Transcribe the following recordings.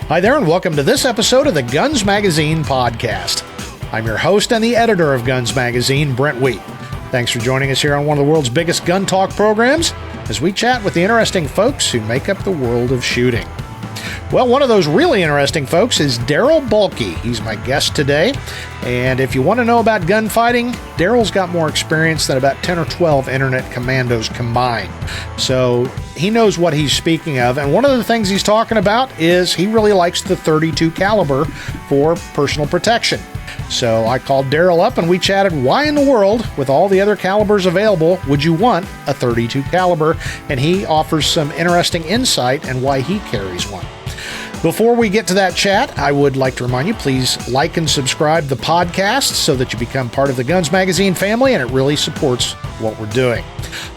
Hi there, and welcome to this episode of the Guns Magazine podcast. I'm your host and the editor of Guns Magazine, Brent Wheat. Thanks for joining us here on one of the world's biggest gun talk programs as we chat with the interesting folks who make up the world of shooting. Well, one of those really interesting folks is Darryl Bolke. He's my guest today. And if you want to know about gunfighting, Darryl's got more experience than about 10 or 12 internet commandos combined. So he knows what he's speaking of. And one of the things he's talking about is he really likes the .32 caliber for personal protection. So I called Darryl up and we chatted why in the world, with all the other calibers available, would you want a .32 caliber? And he offers some interesting insight and why he carries one. Before we get to that chat, I would like to remind you, please like and subscribe the podcast so that you become part of the Guns Magazine family, and it really supports what we're doing.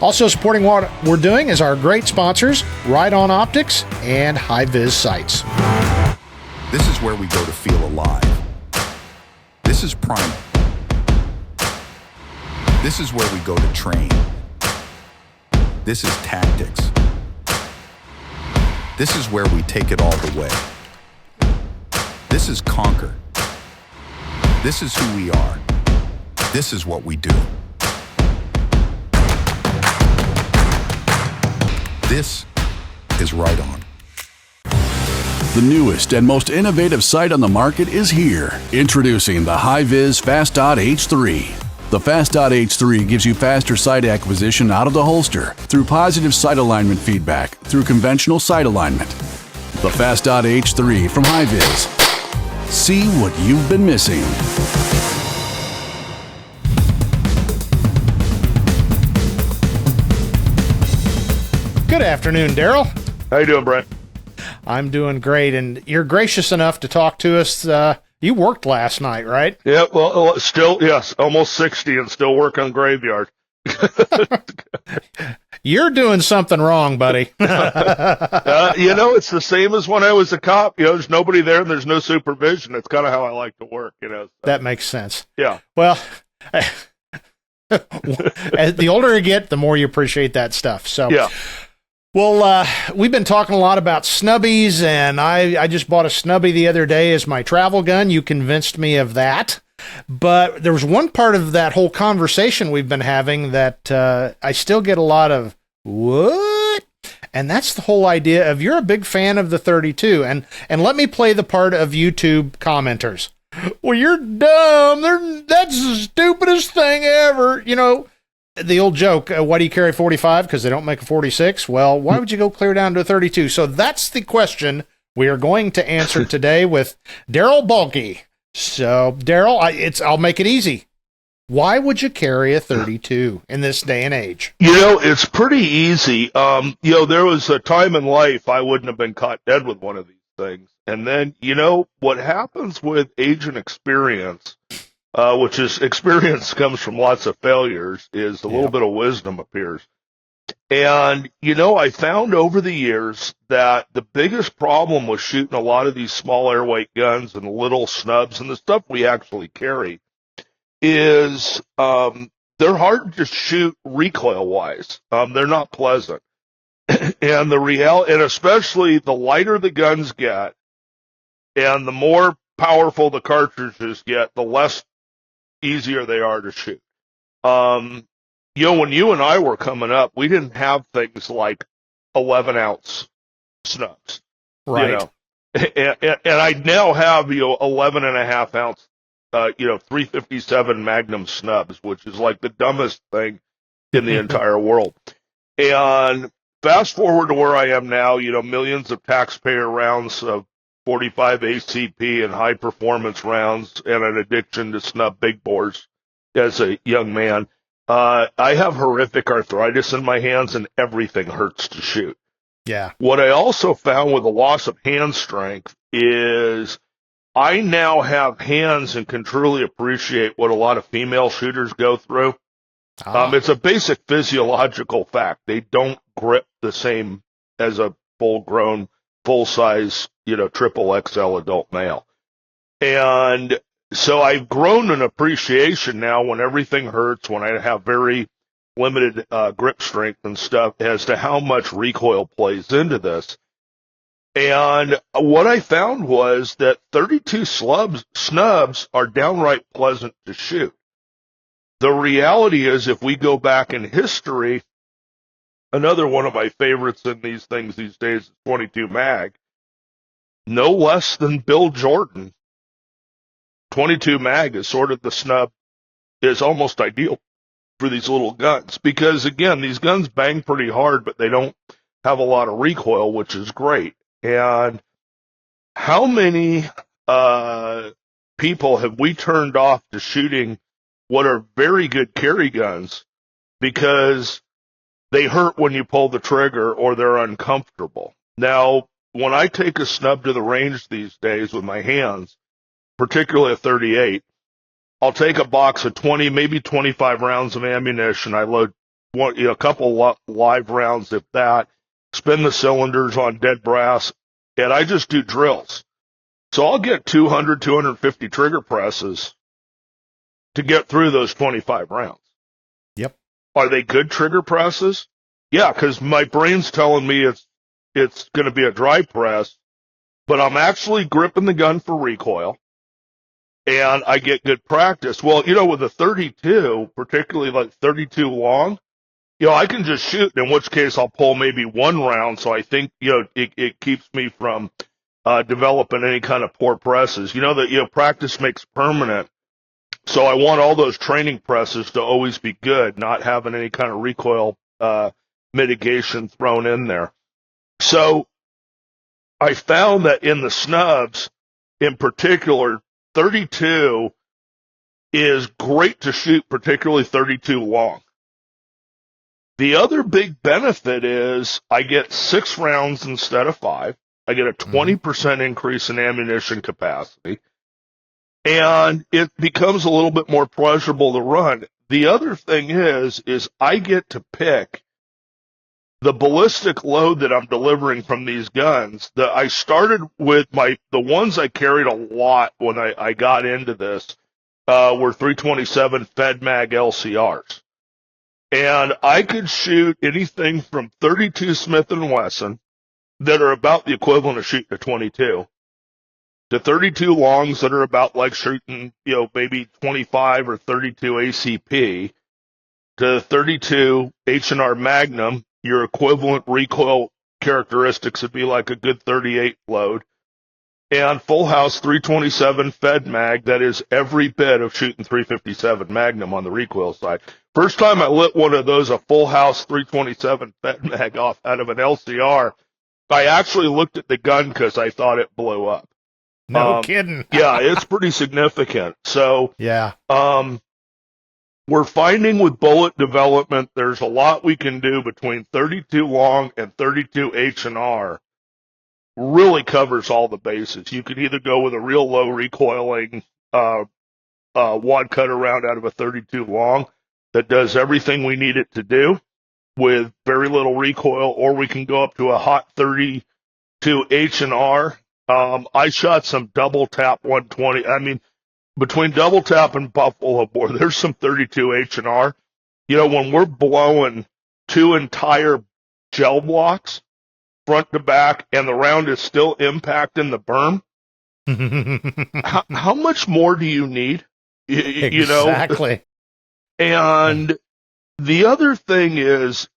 Also supporting what we're doing is our great sponsors, Riton Optics and HIVIZ sites. This is where we go to feel alive. This is primal. This is where we go to train. This is tactics. This is where we take it all the way. This is conquer. This is who we are. This is what we do. This is Riton. The newest and most innovative sight on the market is here. Introducing the HIVIZ Fast.Dot H3. The Fast.Dot H3 gives you faster sight acquisition out of the holster through positive sight alignment feedback through conventional sight alignment. The Fast.Dot H3 from HIVIZ. See what you've been missing. Good afternoon, Darryl. How you doing, Brent? I'm doing great, and you're gracious enough to talk to us. You worked last night, right? Yeah, well, still, yes, almost 60 and still working graveyard. You're doing something wrong, buddy. It's the same as when I was a cop. There's nobody there and there's no supervision. It's kind of how I like to work, So. That makes sense. Yeah. Well, as the older you get, the more you appreciate that stuff. So, yeah. Well, we've been talking a lot about snubbies, and I just bought a snubby the other day as my travel gun. You convinced me of that. But there was one part of that whole conversation we've been having that I still get a lot of, what? And that's the whole idea of you're a big fan of the .32. And let me play the part of YouTube commenters. Well, you're dumb. That's the stupidest thing ever. The old joke, why do you carry 45? Because they don't make a 46? Well, why would you go clear down to a 32? So that's the question we are going to answer today with Darryl Bolke. So, Darryl, I'll make it easy. Why would you carry a 32 in this day and age? It's pretty easy. There was a time in life I wouldn't have been caught dead with one of these things. And then, what happens with age and experience, which is experience comes from lots of failures, is a little bit of wisdom appears. And, I found over the years that the biggest problem with shooting a lot of these small airweight guns and little snubs and the stuff we actually carry is they're hard to shoot recoil-wise. They're not pleasant. And and especially the lighter the guns get and the more powerful the cartridges get, the less easier they are to shoot. When you and I were coming up, we didn't have things like 11-ounce snubs. Right. And I now have, 11.5-ounce, 357 Magnum snubs, which is like the dumbest thing in the entire world. And fast forward to where I am now, millions of taxpayer rounds of 45 ACP and high performance rounds and an addiction to snub big bores as a young man. I have horrific arthritis in my hands and everything hurts to shoot. Yeah. What I also found with the loss of hand strength is I now have hands and can truly appreciate what a lot of female shooters go through. It's a basic physiological fact. They don't grip the same as a full-grown, full-size, triple XL adult male. And so I've grown an appreciation now when everything hurts, when I have very limited grip strength and stuff, as to how much recoil plays into this. And what I found was that 32 snubs are downright pleasant to shoot. The reality is, if we go back in history, another one of my favorites in these things these days is 22 mag. No less than Bill Jordan. 22 mag is sort of the snub, is almost ideal for these little guns. Because again, these guns bang pretty hard, but they don't have a lot of recoil, which is great. And how many people have we turned off to shooting what are very good carry guns because they hurt when you pull the trigger or they're uncomfortable? Now, when I take a snub to the range these days with my hands, particularly a 38, I'll take a box of 20, maybe 25 rounds of ammunition. I load a couple live rounds, if that, spin the cylinders on dead brass, and I just do drills. So I'll get 200, 250 trigger presses to get through those 25 rounds. Yep. Are they good trigger presses? Yeah, because my brain's telling me it's going to be a dry press, but I'm actually gripping the gun for recoil, and I get good practice. Well, with a 32, particularly like 32 long, I can just shoot, in which case I'll pull maybe one round, so I think, it keeps me from developing any kind of poor presses. Practice makes permanent, so I want all those training presses to always be good, not having any kind of recoil mitigation thrown in there. So I found that in the snubs, in particular, 32 is great to shoot, particularly 32 long. The other big benefit is I get 6 rounds instead of 5. I get a 20% increase in ammunition capacity, and it becomes a little bit more pleasurable to run. The other thing is I get to pick the ballistic load that I'm delivering from these guns. I started with the ones I carried a lot when I got into this were 327 Fed Mag LCRs. And I could shoot anything from 32 Smith & Wesson that are about the equivalent of shooting a 22 to 32 longs that are about like shooting, maybe 25 or 32 ACP to 32 H&R Magnum. Your equivalent recoil characteristics would be like a good 38 load. And full house 327 Fed Mag, that is every bit of shooting 357 Magnum on the recoil side. First time I lit one of those, a full house 327 Fed Mag off out of an LCR, I actually looked at the gun because I thought it blew up. No kidding. Yeah, it's pretty significant. So yeah, we're finding with bullet development, there's a lot we can do between 32 long and 32 H&R. Really covers all the bases. You could either go with a real low recoiling wad cutter round out of a 32 long that does everything we need it to do with very little recoil, or we can go up to a hot 32 H&R. I shot some double tap 120. I mean, between double tap and buffalo bore, there's some 32 H&R. When we're blowing 2 entire gel blocks front to back, and the round is still impacting the berm, how much more do you need? Exactly. And the other thing is,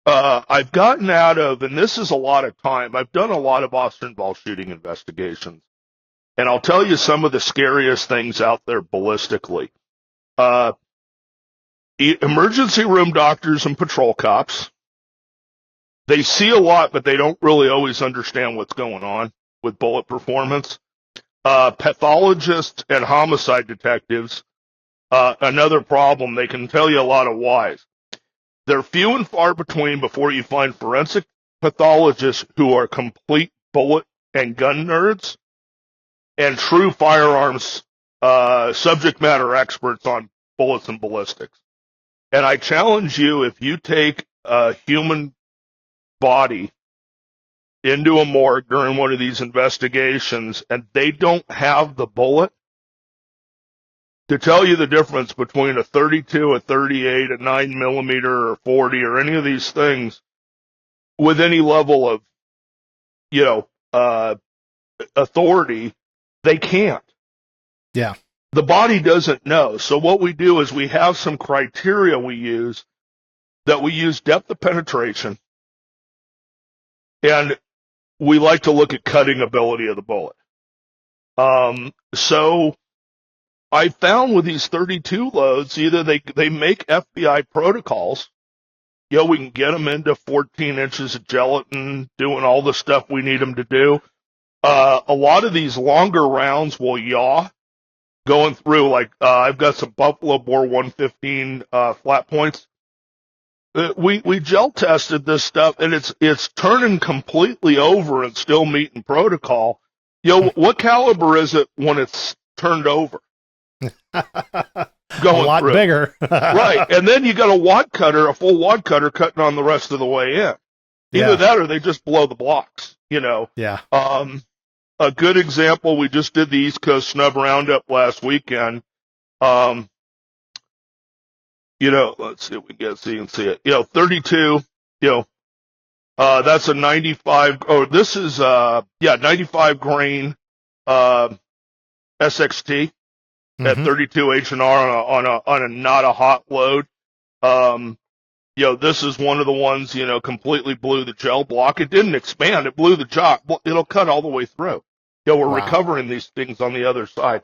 I've gotten out of, and this is a lot of time, I've done a lot of Austin ball shooting investigations, and I'll tell you some of the scariest things out there ballistically. Emergency room doctors and patrol cops, they see a lot, but they don't really always understand what's going on with bullet performance. Pathologists and homicide detectives, another problem. They can tell you a lot of whys. They're few and far between before you find forensic pathologists who are complete bullet and gun nerds and true firearms subject matter experts on bullets and ballistics. And I challenge you, if you take a human body into a morgue during one of these investigations and they don't have the bullet, to tell you the difference between a 32, a 38, a 9mm, or 40, or any of these things with any level of, authority, they can't. Yeah. The body doesn't know. So what we do is we have some criteria we use depth of penetration, and we like to look at cutting ability of the bullet. So I found with these 32 loads, either they make FBI protocols. We can get them into 14 inches of gelatin, doing all the stuff we need them to do. A lot of these longer rounds will yaw, going through, like, I've got some Buffalo Bore 115 flat points. We gel tested this stuff, and it's turning completely over and still meeting protocol. What caliber is it when it's turned over? A lot through. Bigger. Right. And then you got a full wad cutter cutting on the rest of the way in. Either that or they just blow the blocks, Yeah. A good example, we just did the East Coast Snub Roundup last weekend. Let's see if we can get so you can see it. 32, that's a 95, this is, 95 grain, SXT at 32 H&R on a not a hot load. This is one of the ones, completely blew the gel block. It didn't expand. It blew the jock. It'll cut all the way through. We're recovering these things on the other side.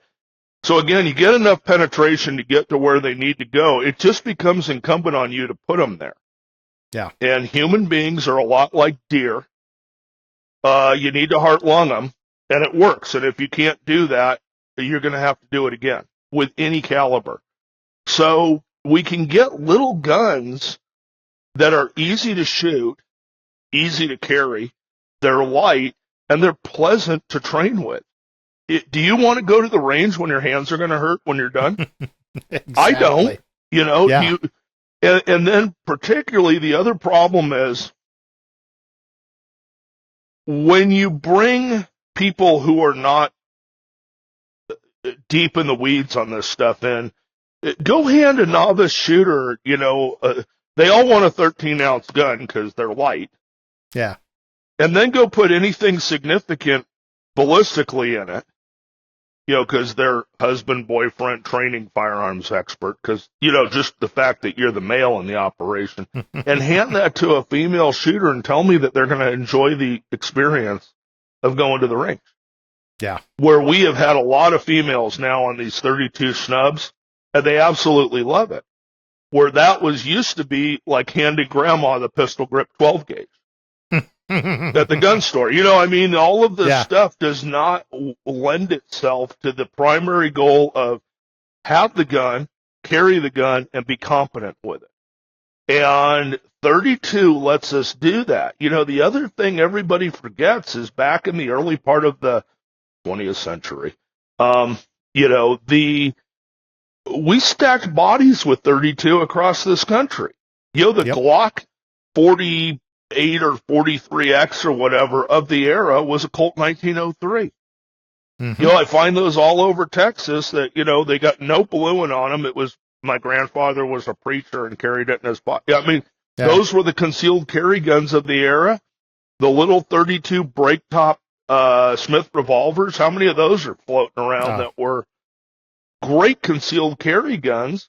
So again, you get enough penetration to get to where they need to go. It just becomes incumbent on you to put them there. Yeah. And human beings are a lot like deer. You need to heart-lung them, and it works. And if you can't do that, you're going to have to do it again with any caliber. So we can get little guns that are easy to shoot, easy to carry, they're light, and they're pleasant to train with. Do you want to go to the range when your hands are going to hurt when you're done? Exactly. I don't. Yeah. And then particularly the other problem is when you bring people who are not deep in the weeds on this stuff in, go hand a novice shooter, they all want a 13-ounce gun because they're light. Yeah. And then go put anything significant ballistically in it, because they're husband, boyfriend, training firearms expert, because, just the fact that you're the male in the operation, and hand that to a female shooter and tell me that they're going to enjoy the experience of going to the range. Yeah. Where we have had a lot of females now on these 32 snubs, and they absolutely love it. Where that was used to be like handing grandma the pistol grip 12 gauge. At the gun store. All of this stuff does not lend itself to the primary goal of have the gun, carry the gun, and be competent with it. And 32 lets us do that. The other thing everybody forgets is back in the early part of the 20th century, we stacked bodies with 32 across this country. The Glock 48 or 43X or whatever of the era was a Colt 1903. I find those all over Texas that, they got no bluing on them. It was, my grandfather was a preacher and carried it in his pocket. Those were the concealed carry guns of the era. The little 32 break top, Smith revolvers. How many of those are floating around that were great concealed carry guns?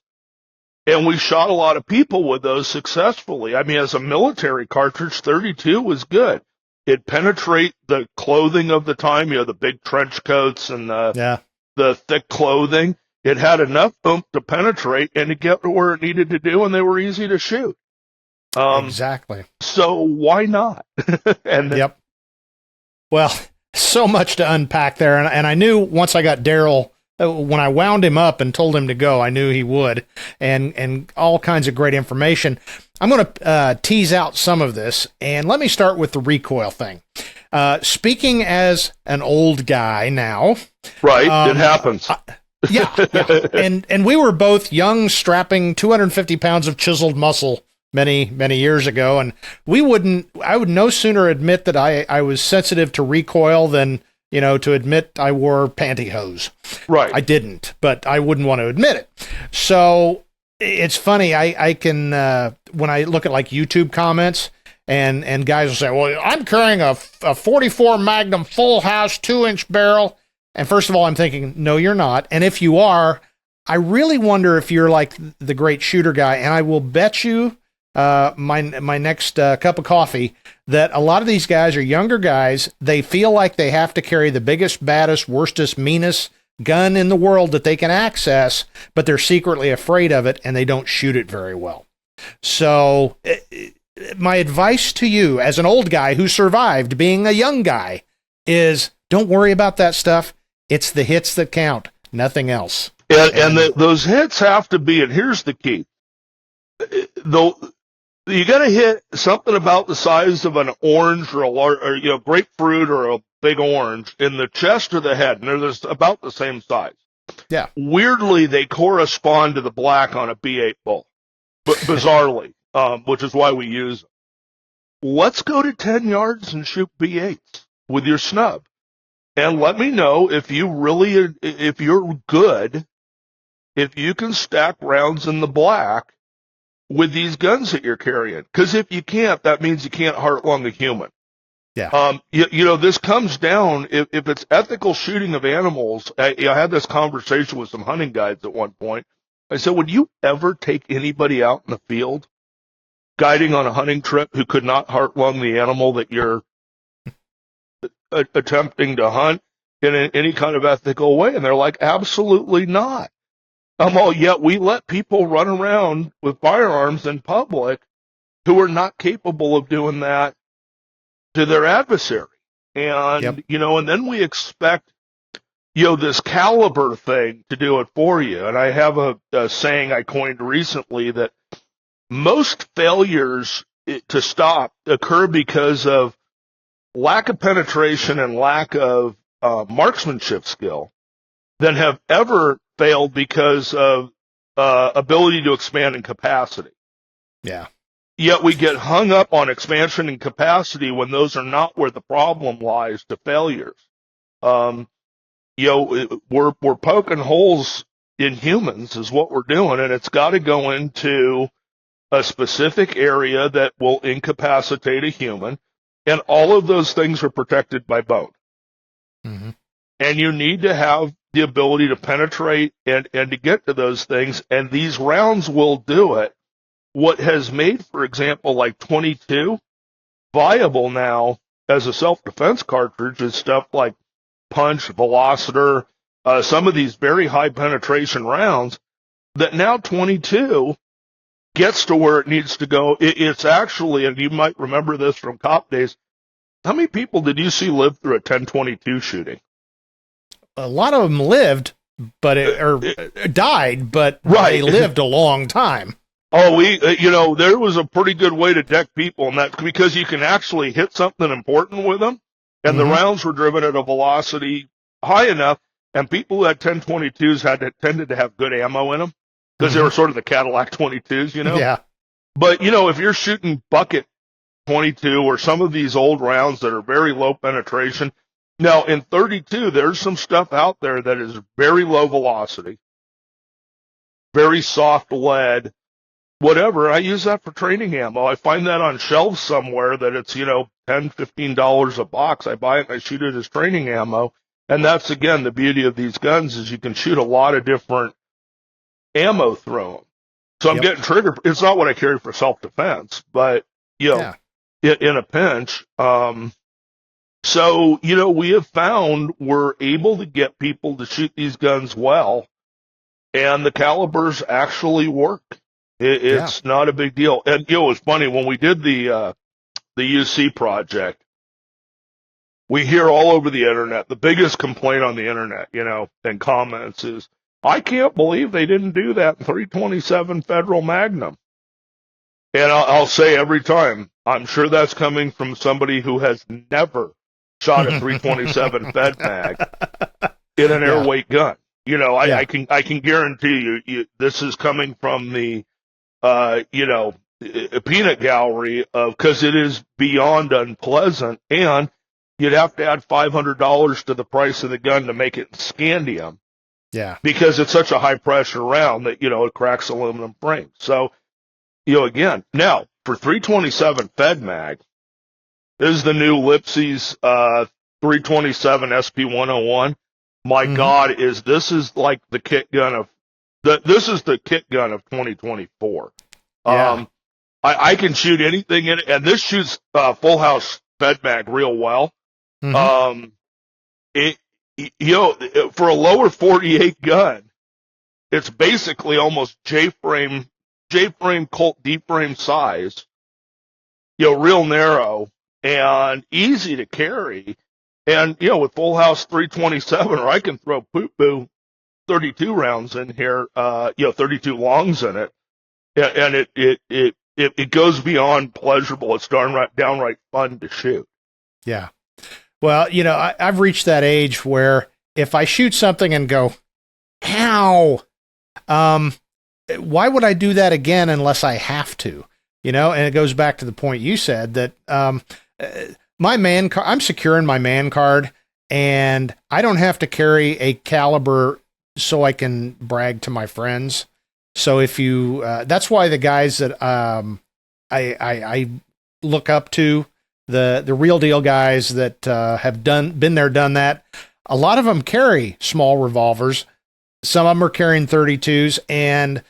And we shot a lot of people with those successfully. As a military cartridge, 32 was good. It penetrate the clothing of the time, the big trench coats and the thick clothing. It had enough oomph to penetrate and to get to where it needed to do, and they were easy to shoot. Exactly. So why not? Yep. Well, so much to unpack there. And I knew once I got Darryl, when I wound him up and told him to go, I knew he would, and all kinds of great information. I'm going to tease out some of this, and let me start with the recoil thing. Speaking as an old guy now. Right, it happens. Yeah. And we were both young, strapping 250 pounds of chiseled muscle many, many years ago, and I would no sooner admit that I was sensitive to recoil than to admit I wore pantyhose. Right. I didn't, but I wouldn't want to admit it. So it's funny. I can, when I look at like YouTube comments, and guys will say, well, I'm carrying a 44 Magnum full house 2-inch barrel. And first of all, I'm thinking, no, you're not. And if you are, I really wonder if you're like the great shooter guy. And I will bet you my next cup of coffee that a lot of these guys are younger guys. They feel like they have to carry the biggest, baddest, worstest, meanest gun in the world that they can access, but they're secretly afraid of it and they don't shoot it very well. So my advice to you as an old guy who survived being a young guy is don't worry about that stuff. It's the hits that count, nothing else. Those hits have to be, and here's the key. Though you got to hit something about the size of an orange or a large, or, grapefruit or a big orange in the chest or the head, and they're about the same size. Yeah. Weirdly, they correspond to the black on a B8 bull, but bizarrely, which is why we use them. Let's go to 10 yards and shoot B8s with your snub. And let me know if you're good, if you can stack rounds in the black with these guns that you're carrying. Because if you can't, that means you can't heart-lung a human. Yeah. This comes down, if it's ethical shooting of animals, I had this conversation with some hunting guides at one point. I said, would you ever take anybody out in the field guiding on a hunting trip who could not heart-lung the animal that you're attempting to hunt in any kind of ethical way? And they're like, absolutely not. Yet we let people run around with firearms in public who are not capable of doing that to their adversary. And, yep. And then we expect, this caliber thing to do it for you. And I have a saying I coined recently that most failures to stop occur because of lack of penetration and lack of marksmanship skill than have ever failed because of ability to expand in capacity. Yeah. Yet we get hung up on expansion and capacity when those are not where the problem lies to failures. We're poking holes in humans is what we're doing, and it's got to go into a specific area that will incapacitate a human, and all of those things are protected by bone. Mm-hmm. And you need to have the ability to penetrate and to get to those things, and these rounds will do it. What has made, for example, like 22 viable now as a self-defense cartridge is stuff like Punch, Velociter, some of these very high penetration rounds that now 22 gets to where it needs to go. It's actually, and you might remember this from cop days, how many people did you see live through a 10-22 shooting? A lot of them lived, but died, but right. They lived a long time. Oh, there was a pretty good way to deck people, and that because you can actually hit something important with them, and mm-hmm. the rounds were driven at a velocity high enough, and people who had 10-22s tended to have good ammo in them because mm-hmm. they were sort of the Cadillac 22s, Yeah. But if you're shooting bucket 22 or some of these old rounds that are very low penetration, now in 32 there's some stuff out there that is very low velocity, very soft lead. Whatever, I use that for training ammo. I find that on shelves somewhere that it's, $10, $15 a box. I buy it and I shoot it as training ammo. And that's, again, the beauty of these guns is you can shoot a lot of different ammo through them. So I'm getting triggered. It's not what I carry for self-defense, but, in a pinch. So, we have found we're able to get people to shoot these guns well, and the calibers actually work. It's not a big deal. And, it was funny, when we did the UC project, we hear all over the internet, the biggest complaint on the internet, and comments is, I can't believe they didn't do that in 327 Federal Magnum. And I'll say every time, I'm sure that's coming from somebody who has never shot a 327 Fed Mag in an airweight gun. I can guarantee you this is coming from the a peanut gallery because it is beyond unpleasant, and you'd have to add $500 to the price of the gun to make it scandium. Yeah. Because it's such a high pressure round that, it cracks aluminum frames. So, again, now for 327 Fed Mag, this is the new Lipsy's 327 SP101. My God, this is like the kit gun of this is the kit gun of 2024. Yeah. I can shoot anything in it, and this shoots full house Fed Mag real well. For a lower 48 gun, it's basically almost J-frame Colt D-frame size, real narrow and easy to carry. And, with full house 327, or I can throw poo-poo 32 rounds in here, 32 longs in it. And it goes beyond pleasurable. It's downright fun to shoot. Yeah. Well, I've reached that age where if I shoot something and go, ow, why would I do that again unless I have to? And it goes back to the point you said that I'm securing my man card, and I don't have to carry a caliber so I can brag to my friends. So if you, that's why the guys that I look up to, the real deal guys that have been there, done that. A lot of them carry small revolvers. Some of them are carrying 32s, and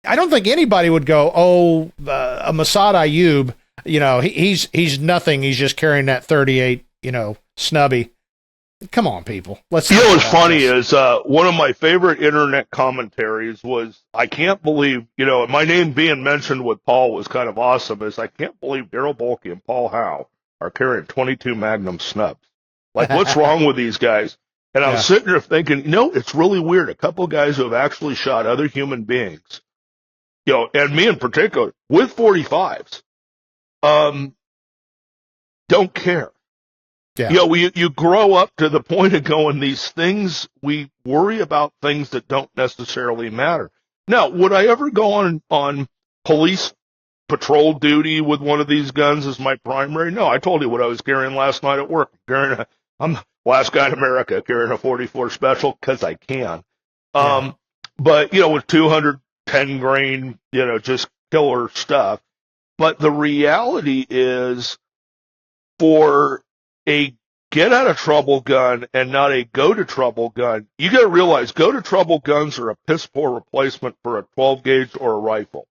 I don't think anybody would go, a Masad Ayub, he's nothing. He's just carrying that 38, snubby. Come on, people. Let's. What's funny is one of my favorite internet commentaries was, I can't believe, my name being mentioned with Paul was kind of awesome, is I can't believe Darryl Bolke and Paul Howe are carrying 22 Magnum snubs. Like, what's wrong with these guys? And I was sitting there thinking, it's really weird. A couple of guys who have actually shot other human beings, and me in particular, with 45s, don't care. Yeah. You grow up to the point of going, these things, we worry about things that don't necessarily matter. Now, would I ever go on police patrol duty with one of these guns as my primary? No, I told you what I was carrying last night at work. I'm the last guy in America carrying a 44 special because I can. But, with 210 grain, just killer stuff. But the reality is, for a get out of trouble gun and not a go to trouble gun, you got to realize go to trouble guns are a piss poor replacement for a 12 gauge or a rifle.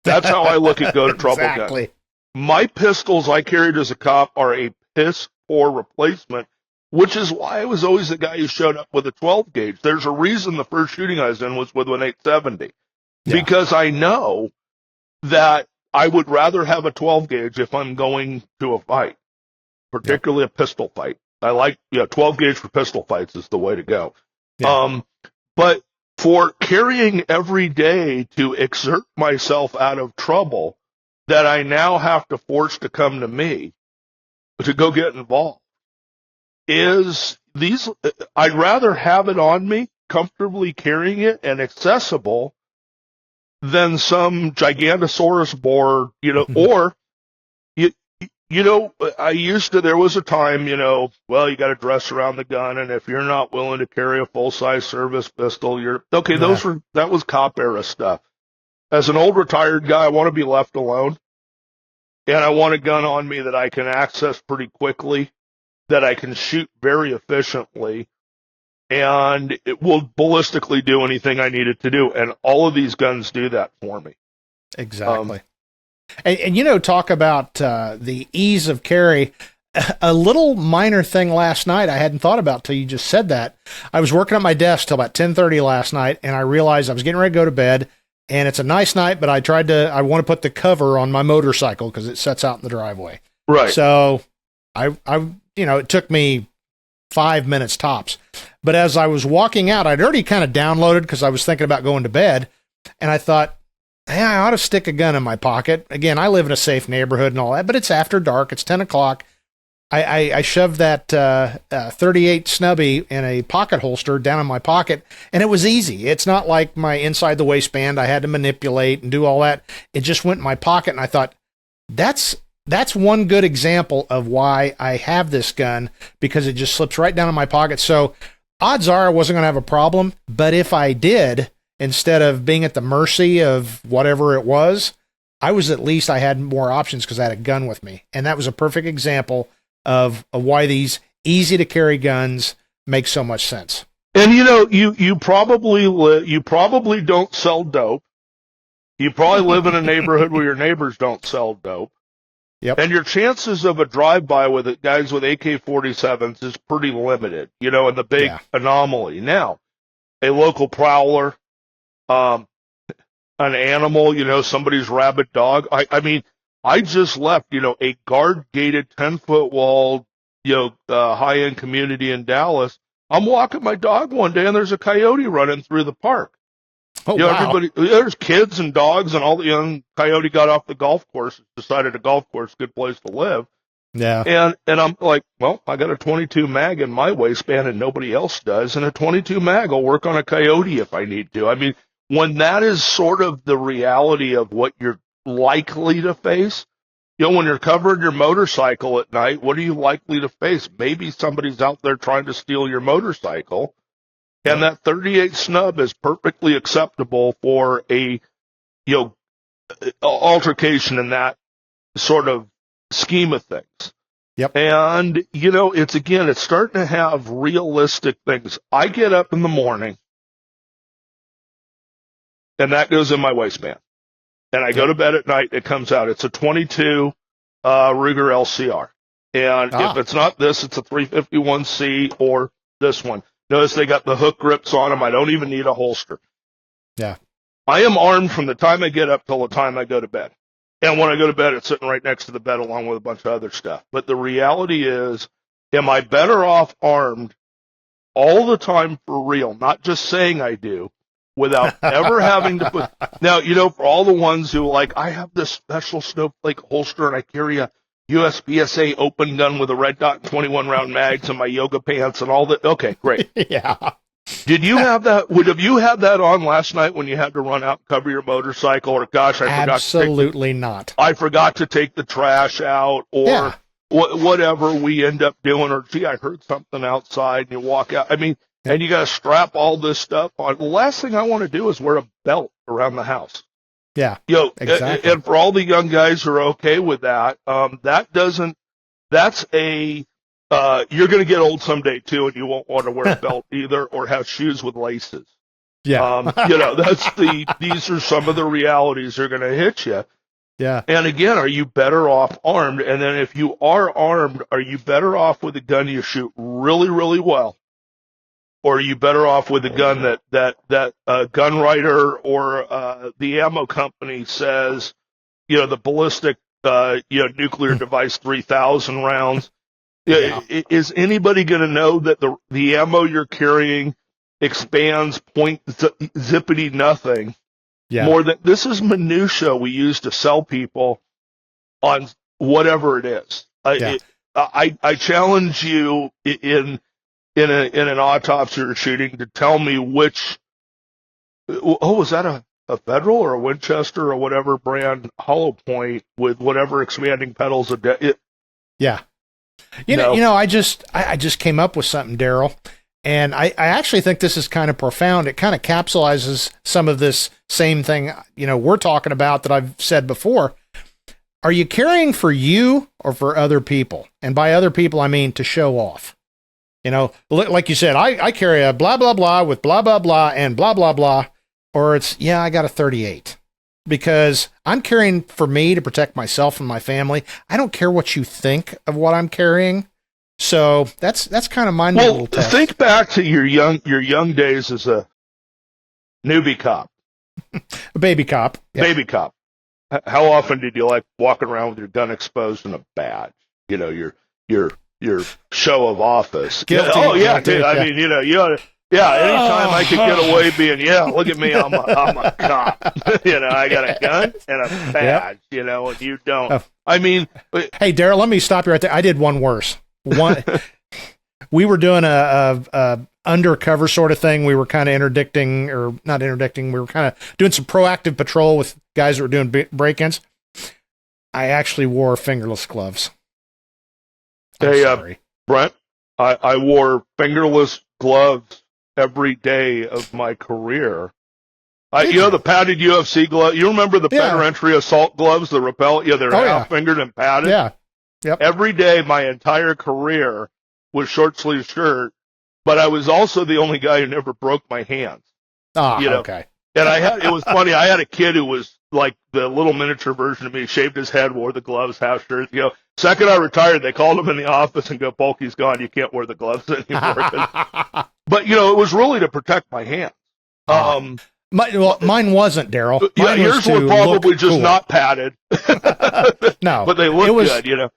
That's how I look at go to trouble guns. My pistols I carried as a cop are a piss poor replacement, which is why I was always the guy who showed up with a 12 gauge. There's a reason the first shooting I was in was with an 870, because I know that I would rather have a 12 gauge if I'm going to a fight. Particularly a pistol fight. I like, 12 gauge for pistol fights is the way to go. Yeah. But for carrying every day to exert myself out of trouble that I now have to force to come to me to go get involved, I'd rather have it on me, comfortably carrying it and accessible, than some Gigantosaurus boar, or there was a time, you got to dress around the gun, and if you're not willing to carry a full-size service pistol, that was cop era stuff. As an old retired guy, I want to be left alone, and I want a gun on me that I can access pretty quickly, that I can shoot very efficiently, and it will ballistically do anything I need it to do, and all of these guns do that for me. Exactly. And talk about the ease of carry. A little minor thing last night I hadn't thought about till you just said that. I was working at my desk till about 10:30 last night, and I realized I was getting ready to go to bed, and it's a nice night, but I want to put the cover on my motorcycle because it sets out in the driveway. Right. So it took me 5 minutes tops. But as I was walking out, I'd already kind of downloaded because I was thinking about going to bed, and I thought, hey, I ought to stick a gun in my pocket. Again, I live in a safe neighborhood and all that, but it's after dark. It's 10 o'clock. I shoved that 38 snubby in a pocket holster down in my pocket, and it was easy. It's not like my inside the waistband I had to manipulate and do all that. It just went in my pocket, and I thought, that's one good example of why I have this gun, because it just slips right down in my pocket. So odds are I wasn't going to have a problem, but if I did, instead of being at the mercy of whatever it was, I had more options because I had a gun with me. And that was a perfect example of why these easy to carry guns make so much sense. And you probably don't sell dope. You probably live in a neighborhood where your neighbors don't sell dope. Yep. And your chances of a drive-by with guys with AK-47s is pretty limited, and the big anomaly. Now, a local prowler, an animal, somebody's rabid dog. I just left, a guard-gated 10-foot wall, high-end community in Dallas. I'm walking my dog one day, and there's a coyote running through the park. Oh, wow. There's kids and dogs, and all the young coyote got off the golf course, decided a golf course is a good place to live. Yeah. And I'm like, well, I got a 22 mag in my waistband, and nobody else does, and a 22 mag will work on a coyote if I need to. When that is sort of the reality of what you're likely to face, when you're covering your motorcycle at night, what are you likely to face? Maybe somebody's out there trying to steal your motorcycle. And that 38 snub is perfectly acceptable for a, altercation in that sort of scheme of things. Yep. And, it's starting to have realistic things. I get up in the morning, and that goes in my waistband. And I go to bed at night, it comes out. It's a 22 Ruger LCR. And if it's not this, it's a 351C or this one. Notice they got the hook grips on them. I don't even need a holster. Yeah. I am armed from the time I get up till the time I go to bed. And when I go to bed, it's sitting right next to the bed along with a bunch of other stuff. But the reality is, am I better off armed all the time for real? Not just saying I do, without ever having to put... Now, for all the ones who I have this special snowflake holster and I carry a USPSA open gun with a red dot and 21 round mags and my yoga pants and all that. Okay, great. Yeah. Did you have that? Have you had that on last night when you had to run out and cover your motorcycle? Or gosh, I forgot. Absolutely not. I forgot to take the trash out, or whatever we end up doing. Or gee, I heard something outside, and you walk out. And you got to strap all this stuff on. The last thing I want to do is wear a belt around the house. Yeah, exactly. And for all the young guys who are okay with that, you're going to get old someday too, and you won't want to wear a belt either or have shoes with laces. Yeah. These are some of the realities that are going to hit you. Yeah. And again, are you better off armed? And then if you are armed, are you better off with a gun you shoot really, really well? Or are you better off with a gun that gun writer or the ammo company says, the ballistic, nuclear device 3,000 rounds? Yeah. Is anybody going to know that the ammo you're carrying expands point zippity nothing more than this is minutia we use to sell people on whatever it is. I challenge you in an autopsy or shooting to tell me which. Oh, was that a Federal or a Winchester or whatever brand hollow point with whatever expanding pedals? Yeah. You know, I just came up with something, Darryl, and I actually think this is kind of profound. It kind of capsulizes some of this same thing, we're talking about that I've said before. Are you carrying for you or for other people? And by other people, I mean to show off. Like you said, I carry a blah, blah, blah with blah, blah, blah and blah, blah, blah. Or it's, I got a 38. Because I'm carrying for me to protect myself and my family. I don't care what you think of what I'm carrying. So that's kind of my little test. Think back to your young days as a newbie cop. A baby cop. Yeah. Baby cop. How often did you like walking around with your gun exposed and a badge? Your show of office. Guilty. Oh yeah, guilty, dude. I mean, anytime I could get away being, look at me, I'm a cop. I got a gun and a badge, and you don't. Oh. I mean, hey, Darryl, let me stop you right there. I did one worse. We were doing a undercover sort of thing. We were kind of interdicting, or not interdicting. We were kind of doing some proactive patrol with guys that were doing break-ins. I actually wore fingerless gloves. Hey, Brent, I wore fingerless gloves every day of my career. The padded UFC glove. You remember the better entry assault gloves, the Repel? Yeah, they're half-fingered and padded. Yeah. Yep. Every day, my entire career was short-sleeve shirt, but I was also the only guy who never broke my hands. Okay. And it was funny. I had a kid who was like the little miniature version of me, shaved his head, wore the gloves, half shirt. Second I retired, they called him in the office and go, "Bolke's gone. You can't wear the gloves anymore." But it was really to protect my hands. Mine wasn't, Darryl. Yours were probably just not padded. No, but they looked good.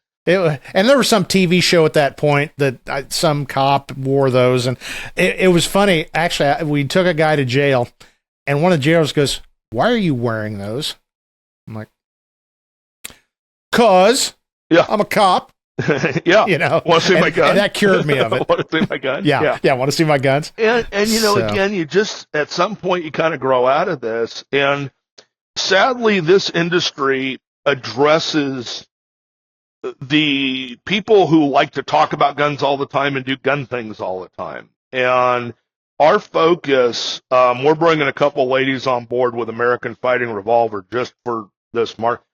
And there was some TV show at that point that some cop wore those, and it was funny. Actually, we took a guy to jail, and one of the jailers goes, "Why are you wearing those?" I'm like, "'Cause I'm a cop." Want to see my gun? And that cured me of it. Want to see my gun? Yeah, want to see my guns. And again, you just, at some point, you kind of grow out of this. And sadly, this industry addresses the people who like to talk about guns all the time and do gun things all the time. And our focus, we're bringing a couple ladies on board with American Fighting Revolver just for this market.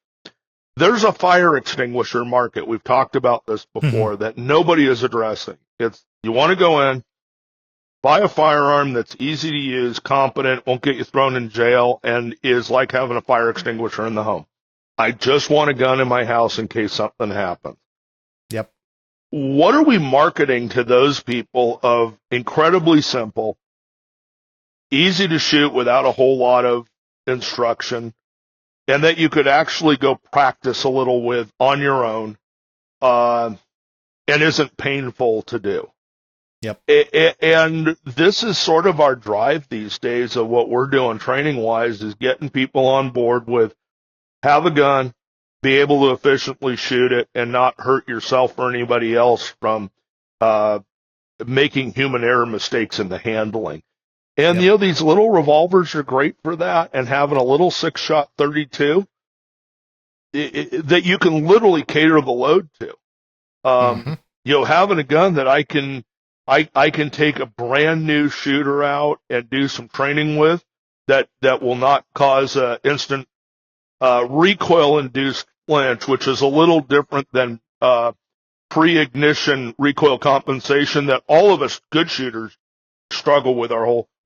There's a fire extinguisher market. We've talked about this before that nobody is addressing. It's, you want to go in, buy a firearm that's easy to use, competent, won't get you thrown in jail, and is like having a fire extinguisher in the home. I just want a gun in my house in case something happens. Yep. What are we marketing to those people of incredibly simple, easy to shoot without a whole lot of instruction, and that you could actually go practice a little with on your own, and isn't painful to do? Yep. And this is sort of our drive these days of what we're doing training-wise, is getting people on board with have a gun, be able to efficiently shoot it, and not hurt yourself or anybody else from making human error mistakes in the handling. And, these little revolvers are great for that, and having a little 6-shot 32 that you can literally cater the load to. Having a gun that I can take a brand new shooter out and do some training with that will not cause instant recoil-induced flinch, which is a little different than pre-ignition recoil compensation that all of us good shooters struggle with.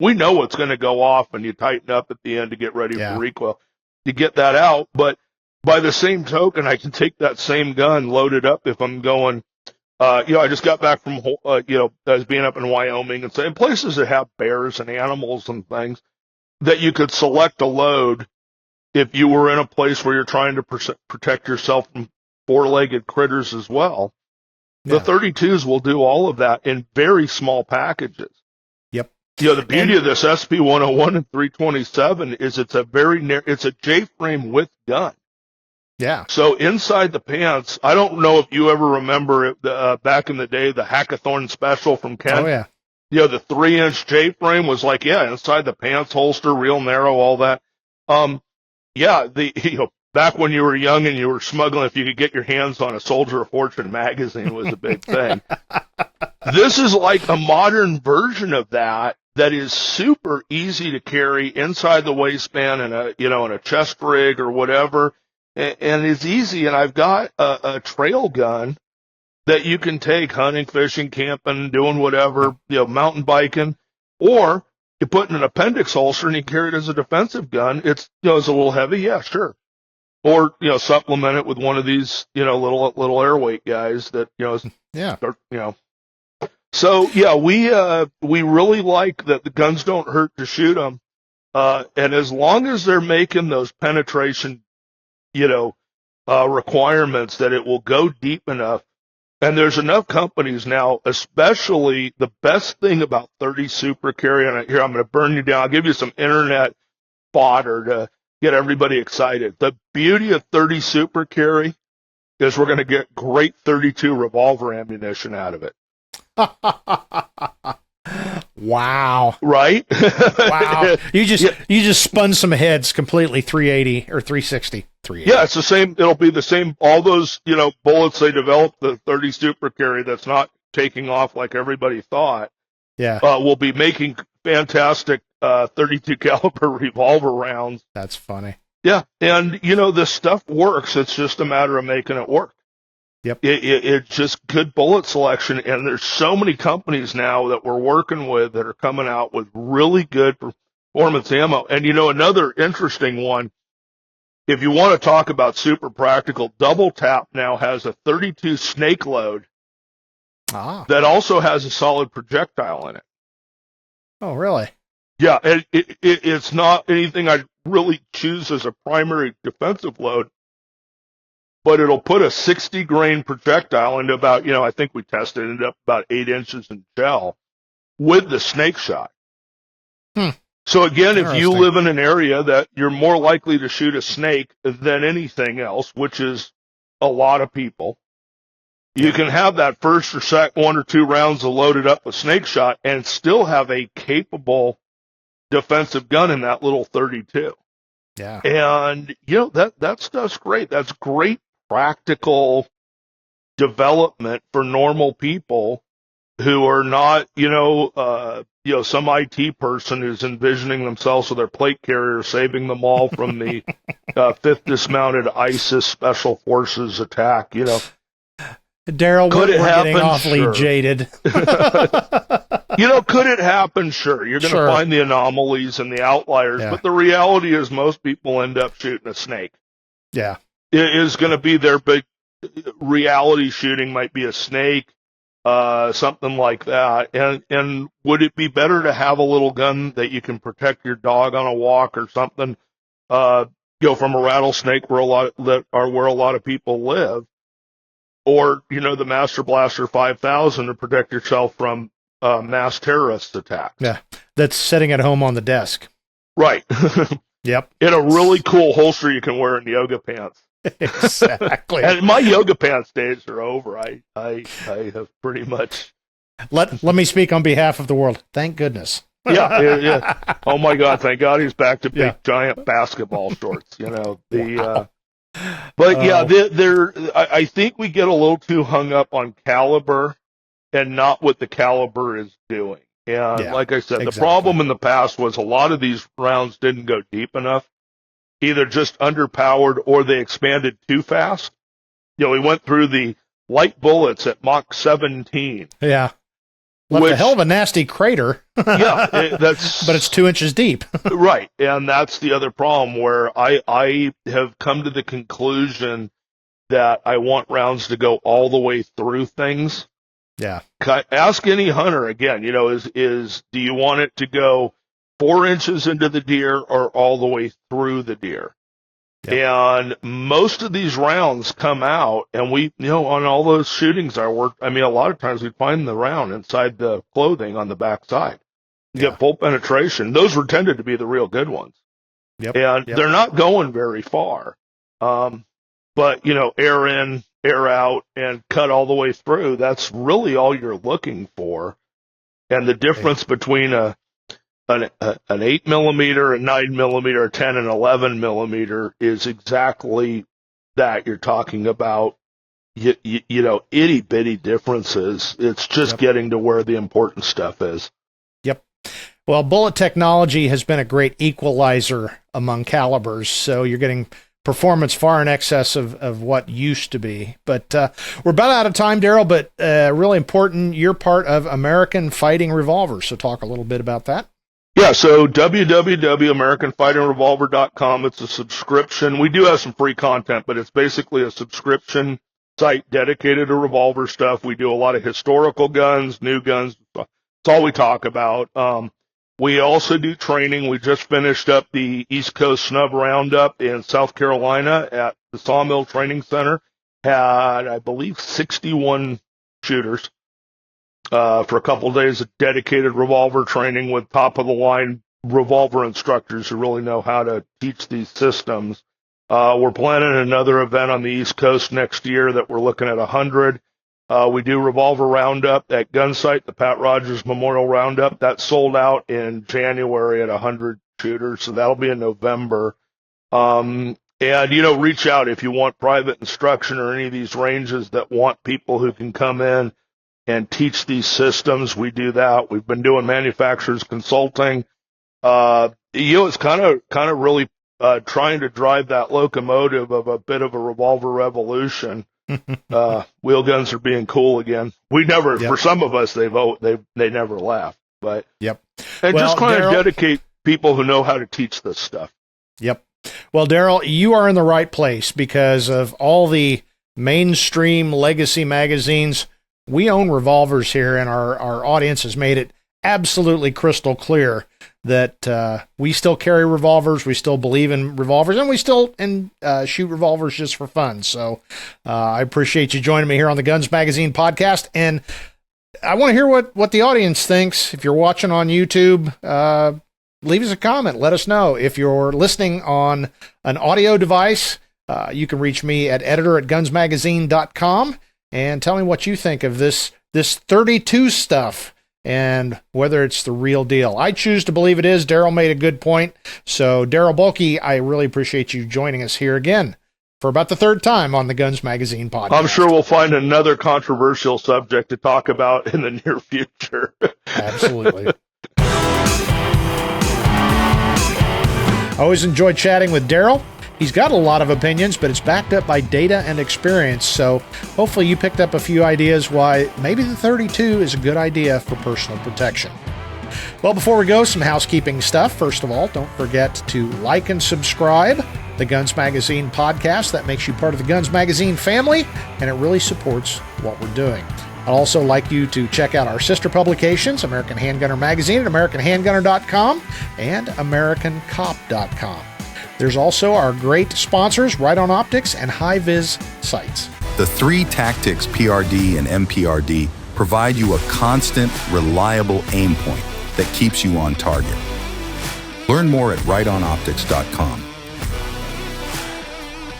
We know what's going to go off, and you tighten up at the end to get ready for recoil to get that out. But by the same token, I can take that same gun, load it up if I'm going. I just got back from I was being up in Wyoming and in places that have bears and animals and things that you could select a load if you were in a place where you're trying to protect yourself from four-legged critters as well. The 32s will do all of that in very small packages. Yep. The beauty of this SP101 and 327 is it's a J-frame with gun. Yeah. So inside the pants, I don't know if you ever remember it, back in the day, the Hackathorn special from Ken. Oh, yeah. The 3-inch J-frame was like, inside the pants holster, real narrow, all that. Back when you were young and you were smuggling, if you could get your hands on a Soldier of Fortune magazine was a big thing. This is like a modern version of that is super easy to carry inside the waistband in a chest rig or whatever. And it's easy. And I've got a trail gun that you can take hunting, fishing, camping, doing whatever, mountain biking, or you put in an appendix holster and you carry it as a defensive gun. It's, it's a little heavy. Yeah, sure. Or, supplement it with one of these, little airweight guys that, So, we really like that the guns don't hurt to shoot them. And as long as they're making those penetration, requirements that it will go deep enough. And there's enough companies now, especially the best thing about 30 Super Carry, and here I'm going to burn you down. I'll give you some internet fodder to get everybody excited. The beauty of 30 Super Carry is we're going to get great 32 revolver ammunition out of it. Wow. Right? Wow. You just spun some heads completely 380 or 360. 380. Yeah, it's the same. It'll be the same. All those, bullets they developed, the 30 Super Carry that's not taking off like everybody thought. Yeah. Will be making fantastic .32 caliber revolver rounds. That's funny. Yeah, and this stuff works. It's just a matter of making it work. Yep. It's just good bullet selection, and there's so many companies now that we're working with that are coming out with really good performance ammo. And another interesting one, if you want to talk about super practical, Double Tap now has a 32 snake load that also has a solid projectile in it. Oh, really? Yeah, it's not anything I'd really choose as a primary defensive load, but it'll put a 60 grain projectile into about, I think we tested it up about 8 inches in gel with the snake shot. So again, if you live in an area that you're more likely to shoot a snake than anything else, which is a lot of people, you can have that first or second 1 or 2 rounds loaded up with snake shot and still have a capable defensive gun in that little 32. Yeah. And, that stuff's great. That's great practical development for normal people who are not, some IT person who's envisioning themselves with their plate carrier, saving them all from the 5th Dismounted ISIS Special Forces attack, Darryl, we're getting awfully jaded. Could it happen? Sure. You're going to find the anomalies and the outliers, but the reality is most people end up shooting a snake. Yeah. It is going to be their big reality shooting, might be a snake, something like that. And would it be better to have a little gun that you can protect your dog on a walk or something, from a rattlesnake where a lot of people live? Or, the Master Blaster 5000 to protect yourself from mass terrorist attacks. Yeah, that's sitting at home on the desk. Right. Yep. In a really cool holster you can wear in yoga pants. Exactly. And my yoga pants days are over. I have pretty much... Let me speak on behalf of the world. Thank goodness. Yeah. Oh, my God. Thank God he's back to big, giant basketball shorts. But I think we get a little too hung up on caliber and not what the caliber is doing. And like I said, the problem in the past was a lot of these rounds didn't go deep enough, either just underpowered or they expanded too fast. We went through the light bullets at Mach 17. Yeah. Left a hell of a nasty crater. But it's 2 inches deep. Right. And that's the other problem where I have come to the conclusion that I want rounds to go all the way through things. Yeah. Ask any hunter again, do you want it to go 4 inches into the deer or all the way through the deer? Yep. And most of these rounds come out, and we, on all those shootings I worked, a lot of times we'd find the round inside the clothing on the back side. You get full penetration. Those were tended to be the real good ones. Yep. And they're not going very far. But, air in, air out, and cut all the way through. That's really all you're looking for. And the difference between an 8 millimeter, a 9 millimeter, a 10 and 11 millimeter is exactly that. You're talking about, itty bitty differences. It's just getting to where the important stuff is. Yep. Well, bullet technology has been a great equalizer among calibers. So you're getting performance far in excess of what used to be. But we're about out of time, Darryl, but really important, you're part of American Fighting Revolvers. So talk a little bit about that. Yeah, so www.americanfightingrevolver.com. It's a subscription. We do have some free content, but it's basically a subscription site dedicated to revolver stuff. We do a lot of historical guns, new guns. It's all we talk about. We also do training. We just finished up the East Coast Snub Roundup in South Carolina at the Sawmill Training Center. Had, I believe, 61 shooters for a couple of days of dedicated revolver training with top-of-the-line revolver instructors who really know how to teach these systems. We're planning another event on the East Coast next year that we're looking at 100. We do Revolver Roundup at Gunsight, the Pat Rogers Memorial Roundup. That sold out in January at 100 shooters, so that'll be in November. And, reach out if you want private instruction or any of these ranges that want people who can come in and teach these systems. We do that. We've been doing manufacturers consulting. It's kind of really trying to drive that locomotive of a bit of a revolver revolution. Wheel guns are being cool again. We never, for some of us, they never left. But and just kind of dedicate people who know how to teach this stuff. Yep. Well, Darryl, you are in the right place because of all the mainstream legacy magazines. We own revolvers here, and our audience has made it absolutely crystal clear that we still carry revolvers, we still believe in revolvers, and we still shoot revolvers just for fun. So I appreciate you joining me here on the Guns Magazine podcast, and I want to hear what the audience thinks. If you're watching on YouTube, leave us a comment. Let us know. If you're listening on an audio device, you can reach me at editor@gunsmagazine.com and tell me what you think of this 32 stuff and whether it's the real deal. I choose to believe it is. Darryl made a good point. So, Darryl Bolke, I really appreciate you joining us here again for about the third time on the Guns Magazine podcast. I'm sure we'll find another controversial subject to talk about in the near future. Absolutely. I always enjoy chatting with Darryl. He's got a lot of opinions, but it's backed up by data and experience. So hopefully you picked up a few ideas why maybe the 32 is a good idea for personal protection. Well, before we go, some housekeeping stuff. First of all, don't forget to like and subscribe the Guns Magazine podcast. That makes you part of the Guns Magazine family, and it really supports what we're doing. I'd also like you to check out our sister publications, American Handgunner Magazine at AmericanHandgunner.com and AmericanCop.com. There's also our great sponsors, Riton Optics and HIVIZ sites. The three Tactix PRD and MPRD provide you a constant, reliable aim point that keeps you on target. Learn more at ritonoptics.com.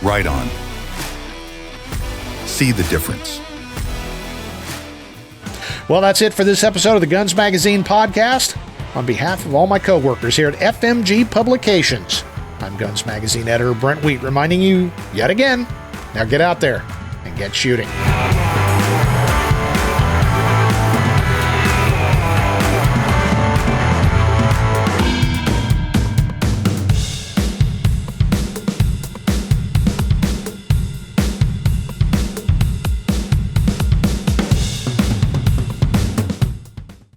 Riton. See the difference. Well, that's it for this episode of the Guns Magazine podcast. On behalf of all my coworkers here at FMG Publications, I'm Guns Magazine editor Brent Wheat, reminding you yet again, now get out there and get shooting.